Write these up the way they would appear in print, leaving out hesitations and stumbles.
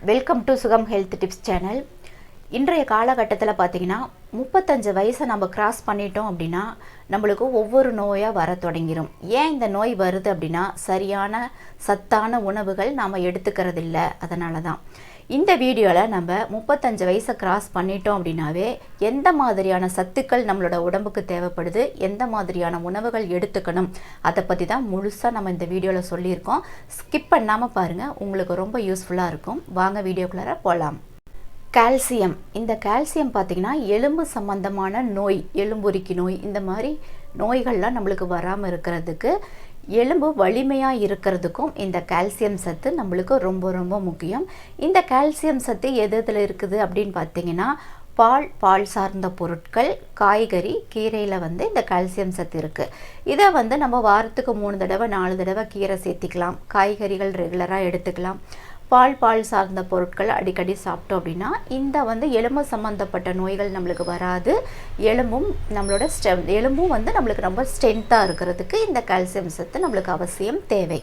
Welcome to சுகம் health tips channel. இன்றைய காலகட்டத்தில் பார்த்தீங்கன்னா 35 வயசை நம்ம கிராஸ் பண்ணிட்டோம் அப்படின்னா நம்மளுக்கு ஒவ்வொரு நோயாக வர தொடங்கிடும். ஏன் இந்த நோய் வருது அப்படின்னா சரியான சத்தான உணவுகள் நாம் எடுத்துக்கிறது இல்லை. அதனால தான் இந்த வீடியோவில் நம்ம 35 வயசை கிராஸ் பண்ணிட்டோம் அப்படின்னாவே எந்த மாதிரியான சத்துக்கள் நம்மளோட உடம்புக்கு தேவைப்படுது, எந்த மாதிரியான உணவுகள் எடுத்துக்கணும், அதை பற்றி தான் முழுசாக நம்ம இந்த வீடியோவில் சொல்லியிருக்கோம். ஸ்கிப் பண்ணாமல் பாருங்கள், உங்களுக்கு ரொம்ப யூஸ்ஃபுல்லாக இருக்கும். வாங்க வீடியோக்குள்ளார போகலாம். கால்சியம். இந்த கால்சியம் பார்த்திங்கன்னா எலும்பு சம்பந்தமான நோய், எலும்புரிக்கி நோய், இந்த மாதிரி நோய்கள்லாம் நம்மளுக்கு வராமல் இருக்கிறதுக்கு, எலும்பு வலிமையாக இருக்கிறதுக்கும் இந்த கால்சியம் சத்து நம்மளுக்கு ரொம்ப ரொம்ப முக்கியம். இந்த கால்சியம் சத்து எதில் இருக்குது அப்படின்னு பார்த்தீங்கன்னா பால் சார்ந்த பொருட்கள், காய்கறி, கீரையில் இந்த கால்சியம் சத்து இருக்குது. இதை நம்ம வாரத்துக்கு 3 தடவை 4 தடவை கீரை சேர்த்திக்கலாம். காய்கறிகள் ரெகுலராக எடுத்துக்கலாம். பால் சார்ந்த பொருட்கள் அடிக்கடி சாப்பிட்டோம் அப்படின்னா இந்த எலும்பு சம்மந்தப்பட்ட நோய்கள் நம்மளுக்கு வராது. எலும்பும் நம்மளோட எலும்பும் நம்மளுக்கு ரொம்ப ஸ்ட்ரென்த்தாக இருக்கிறதுக்கு இந்த கால்சியம் சத்து நம்மளுக்கு அவசியம் தேவை.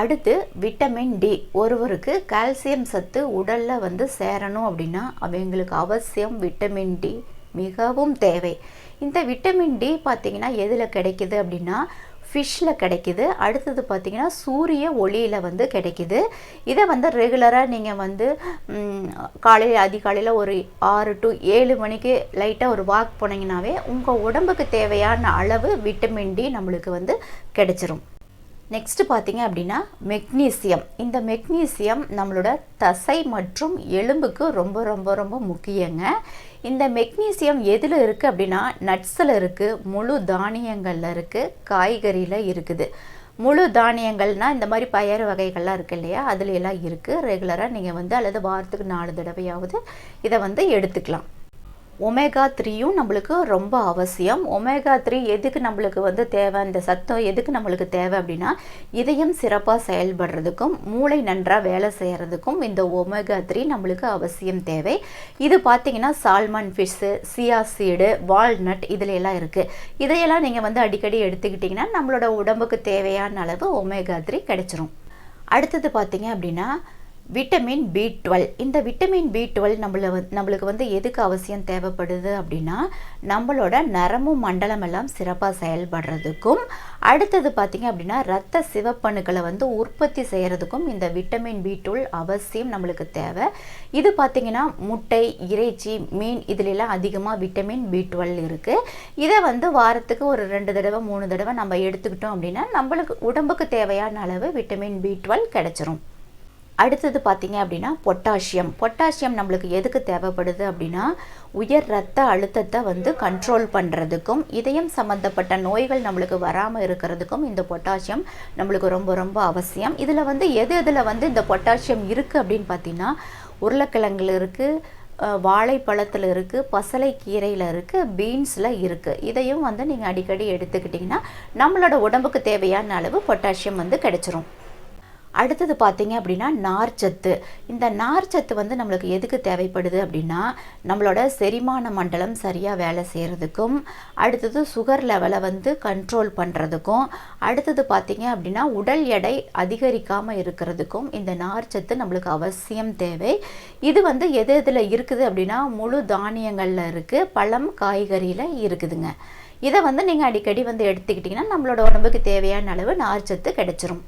அடுத்து விட்டமின் டி. ஒருவருக்கு கால்சியம் சத்து உடலில் சேரணும் அப்படின்னா அவங்களுக்கு அவசியம் விட்டமின் டி மிகவும் தேவை. இந்த விட்டமின் டி பார்த்திங்கன்னா எதில் கிடைக்குது அப்படின்னா ஃபிஷ்ஷில் கிடைக்குது. அடுத்தது பார்த்திங்கன்னா சூரிய ஒளியில் கிடைக்குது. இதை ரெகுலராக நீங்கள் காலையில் அதிகாலையில் ஒரு 6 to 7 மணிக்கு லைட்டாக ஒரு வாக் போனீங்கன்னாவே உங்கள் உடம்புக்கு தேவையான அளவு விட்டமின் டி நம்மளுக்கு கிடைச்சிரும். நெக்ஸ்ட்டு பார்த்திங்க அப்படின்னா மெக்னீசியம். இந்த மெக்னீசியம் நம்மளோட தசை மற்றும் எலும்புக்கு ரொம்ப ரொம்ப ரொம்ப முக்கியங்க. இந்த மெக்னீசியம் எதில் இருக்குது அப்படின்னா நட்ஸில் இருக்குது, முழு தானியங்களில் இருக்குது, காய்கறியில் இருக்குது. முழு தானியங்கள்னால் இந்த மாதிரி பயறு வகைகள்லாம் இருக்குது இல்லையா, அதுல எல்லாம் இருக்குது. ரெகுலராக நீங்கள் அல்லது வாரத்துக்கு 4 தடவையாவது இதை எடுத்துக்கலாம். ஒமேகா 3யும் நம்மளுக்கு ரொம்ப அவசியம். ஒமேகா 3 எதுக்கு நம்மளுக்கு தேவை, இந்த சத்தம் எதுக்கு நம்மளுக்கு தேவை அப்படின்னா இதயம் சிறப்பாக செயல்படுறதுக்கும் மூளை நன்றாக வேலை செய்கிறதுக்கும் இந்த ஒமேகா 3 நம்மளுக்கு அவசியம் தேவை. இது பார்த்திங்கன்னா salmon fish, chia seed, walnut இதில் எல்லாம் இருக்குது. இதையெல்லாம் நீங்கள் அடிக்கடி எடுத்துக்கிட்டிங்கன்னா நம்மளோட உடம்புக்கு தேவையான அளவு ஒமேகா 3 கிடைச்சிரும். அடுத்தது பார்த்திங்க அப்படின்னா விட்டமின் B12. இந்த விட்டமின் B12 நம்மளுக்கு எதுக்கு அவசியம் தேவைப்படுது அப்படின்னா நம்மளோட நரம்பு மண்டலம் எல்லாம் சிறப்பாக செயல்படுறதுக்கும், அடுத்தது பார்த்திங்க அப்படின்னா இரத்த சிவப்பணுக்களை உற்பத்தி செய்கிறதுக்கும் இந்த விட்டமின் B12 அவசியம் நம்மளுக்கு தேவை. இது பார்த்திங்கன்னா முட்டை, இறைச்சி, மீன் இதிலெல்லாம் அதிகமாக விட்டமின் B12 இருக்குது. இதை வாரத்துக்கு ஒரு 2 தடவை 3 தடவை நம்ம எடுத்துக்கிட்டோம் அப்படின்னா நம்மளுக்கு உடம்புக்கு தேவையான அளவு விட்டமின் B12 கிடைச்சிரும். அடுத்தது பார்த்திங்க அப்படின்னா பொட்டாசியம் நம்மளுக்கு எதுக்கு தேவைப்படுது அப்படின்னா உயர் இரத்த அழுத்தத்தை கண்ட்ரோல் பண்ணுறதுக்கும், இதயம் சம்மந்தப்பட்ட நோய்கள் நம்மளுக்கு வராமல் இருக்கிறதுக்கும் இந்த பொட்டாசியம் நம்மளுக்கு ரொம்ப ரொம்ப அவசியம். இதில் எதில் இந்த பொட்டாசியம் இருக்குது அப்படின்னு பார்த்தீங்கன்னா உருளைக்கிழங்குல இருக்குது, வாழைப்பழத்தில் இருக்குது, பசலை கீரையில் இருக்குது, பீன்ஸில் இருக்குது. இதையும் நீங்கள் அடிக்கடி எடுத்துக்கிட்டிங்கன்னா நம்மளோட உடம்புக்கு தேவையான அளவு பொட்டாசியம் கிடைச்சிரும். அடுத்தது பார்த்திங்க அப்படின்னா நார்ச்சத்து. இந்த நார்ச்சத்து நம்மளுக்கு எதுக்கு தேவைப்படுது அப்படின்னா நம்மளோட செரிமான மண்டலம் சரியாக வேலை செய்கிறதுக்கும், அடுத்தது சுகர் லெவலை கண்ட்ரோல் பண்ணுறதுக்கும், அடுத்தது பார்த்திங்க அப்படின்னா உடல் எடை அதிகரிக்காமல் இருக்கிறதுக்கும் இந்த நார்ச்சத்து நம்மளுக்கு அவசியம் தேவை. இது எதில் இருக்குது அப்படின்னா முழு தானியங்களில் இருக்குது, பழம், காய்கறியில் இருக்குதுங்க. இதை நீங்கள் அடிக்கடி எடுத்துக்கிட்டிங்கன்னா நம்மளோட உடம்புக்கு தேவையான அளவு நார்ச்சத்து கிடைச்சிரும்.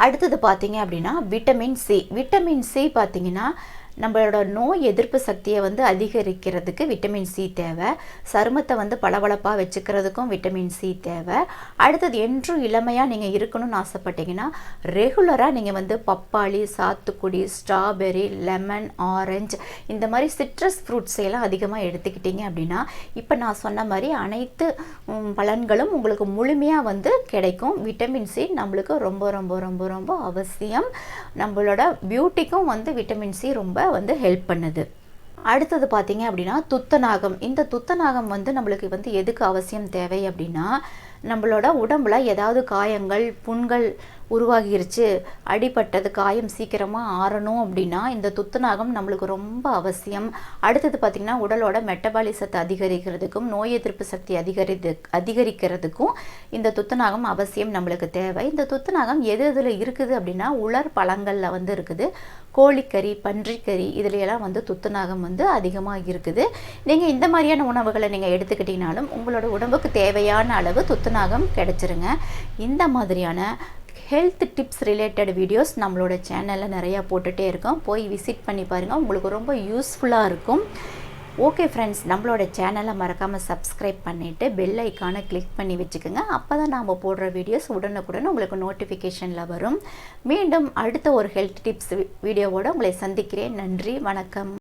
அடுத்தது பார்த்திங்க அப்படின்னா விட்டமின் சி பார்த்திங்கன்னா நம்மளோட நோய் எதிர்ப்பு சக்தியை அதிகரிக்கிறதுக்கு விட்டமின் சி தேவை. சருமத்தை பளபளப்பாக வச்சுக்கிறதுக்கும் விட்டமின் சி தேவை. அடுத்தது என்றும் இளமையாக நீங்கள் இருக்கணும்னு ஆசைப்பட்டீங்கன்னா ரெகுலராக நீங்கள் பப்பாளி, சாத்துக்குடி, ஸ்ட்ராபெரி, லெமன், ஆரஞ்சு இந்த மாதிரி சிட்ரஸ் ஃப்ரூட்ஸ் எல்லாம் அதிகமாக எடுத்துக்கிட்டீங்க அப்படின்னா இப்போ நான் சொன்ன மாதிரி அனைத்து பலன்களும் உங்களுக்கு முழுமையாக கிடைக்கும். விட்டமின் சி நம்மளுக்கு ரொம்ப ரொம்ப ரொம்ப ரொம்ப அவசியம். நம்மளோட பியூட்டிக்கும் விட்டமின் சி ரொம்ப ஹெல்ப் பண்ணுது. அடுத்தது பார்த்திங்க அப்படின்னா துத்தநாகம். இந்த துத்தநாகம் நம்மளுக்கு எதுக்கு அவசியம் தேவை அப்படின்னா நம்மளோட உடம்புல ஏதாவது காயங்கள், புண்கள் உருவாகிருச்சு, அடிபட்டது காயம் சீக்கிரமாக ஆறணும் அப்படின்னா இந்த துத்தநாகம் நம்மளுக்கு ரொம்ப அவசியம். அடுத்தது பார்த்திங்கன்னா உடலோட மெட்டபாலிசத்தை அதிகரிக்கிறதுக்கும் நோய் எதிர்ப்பு சக்தி அதிகரிக்கிறதுக்கும் இந்த துத்தநாகம் அவசியம் நம்மளுக்கு தேவை. இந்த துத்தநாகம் எது எதில் இருக்குது அப்படின்னா உலர் பழங்களில் வந்து இருக்குது. கோழிக்கறி, பன்றிக்கறி இதுலையெல்லாம் வந்து துத்தநாகம் வந்து அதிகமாக இருக்குது. நீங்கள் இந்த மாதிரியான உணவுகளை நீங்கள் எடுத்துக்கிட்டீங்கனாலும் உங்களோட உடம்புக்கு தேவையான அளவு துத்தநாகம் கிடைச்சிருங்க. இந்த மாதிரியான ஹெல்த் டிப்ஸ் ரிலேட்டட் வீடியோஸ் நம்மளோட சேனலில் நிறையா போட்டுகிட்டே இருக்கோம். போய் விசிட் பண்ணி பாருங்கள், உங்களுக்கு ரொம்ப யூஸ்ஃபுல்லாக இருக்கும். ஓகே ஃப்ரெண்ட்ஸ், நம்மளோட சேனலை மறக்காமல் சப்ஸ்கிரைப் பண்ணிவிட்டு பெல் ஐக்கானை கிளிக் பண்ணி வச்சுக்கோங்க. அப்போ தான் நாம் போடுற வீடியோஸ் உடனுக்குடன் உங்களுக்கு நோட்டிஃபிகேஷனில் வரும். மீண்டும் அடுத்த ஒரு ஹெல்த் டிப்ஸ் வீடியோவோடு உங்களை சந்திக்கிறேன். நன்றி, வணக்கம்.